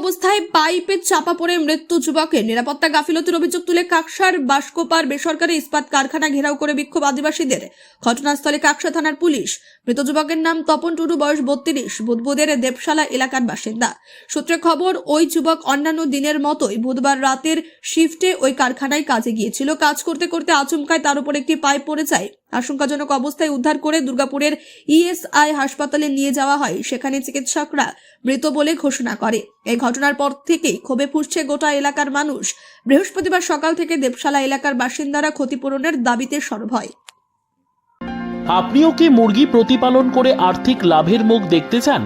অবস্থায় পাইপে চাপা পড়ে মৃত্যু যুবকের। নিরাপত্তা গাফিলতির অভিযোগ তুলে কাকসার বাসকোপার বেসরকারি ইস্পাত কারখানা ঘেরাও করে বিক্ষোভ আদিবাসীদের। ঘটনাস্থলে কাকসা থানার পুলিশ। মৃত যুবকের নাম তপন টুডু, বয়স 32, বুধবুদের দেবশালা এলাকার বাসিন্দা। সূত্রে খবর, ওই যুবক অন্যান্য দিনের মতোই বুধবার রাতের শিফটে ওই কারখানায় কাজে গিয়েছিল। কাজ করতে করতে আচমকায় তার উপর একটি পাইপ পড়ে যায়। আশঙ্কাজনক অবস্থায় উদ্ধার করে দুর্গাপুরের ইএসআই হাসপাতালে নিয়ে যাওয়া হয়। সেখানে চিকিৎসকরা মৃত বলে ঘোষণা করে। এই ঘটনার পর থেকেই ক্ষোভে ফুঁসছে গোটা এলাকার মানুষ। বৃহস্পতিবার সকাল থেকে দেবশালা এলাকার বাসিন্দারা ক্ষতিপূরণের দাবিতে সরব হয়। আপনিও কি মুরগি প্রতিপালন করে আর্থিক লাভের মুখ দেখতে চান?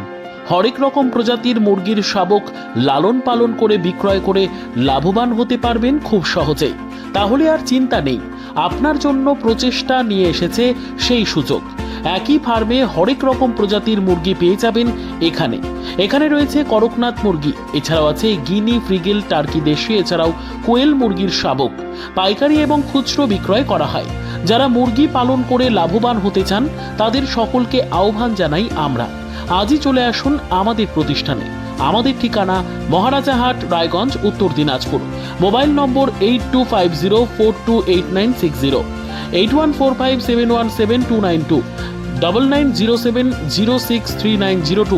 হরেক রকম প্রজাতির মুরগির শাবক লালন পালন করে বিক্রয় করে লাভবান হতে পারবেন খুব সহজেই। তাহলে আর চিন্তা নেই, আপনার জন্য প্রচেষ্টা নিয়ে এসেছে সেই সুযোগ। একই ফার্মে হরেক রকম প্রজাতির মুরগি পেয়ে যাবেন এখানে রয়েছে করকনাথ মুরগি, এছাড়াও আছে গিনি, ফ্রিগেল, টার্কি দেশি, এছাড়াও কোয়েল মুরগির শাবক পাইকারি এবং খুচরো বিক্রয় করা হয়। যারা মুরগি পালন করে লাভবান হতে চান তাদের সকলকে আহ্বান জানাই আমরা। আজই চলে আসুন আমাদের প্রতিষ্ঠানে। আমাদের ঠিকানা মহারাজাহাট, রায়গঞ্জ, উত্তর দিনাজপুর। মোবাইল নম্বর 8250428960, 8145717292, 9907063902।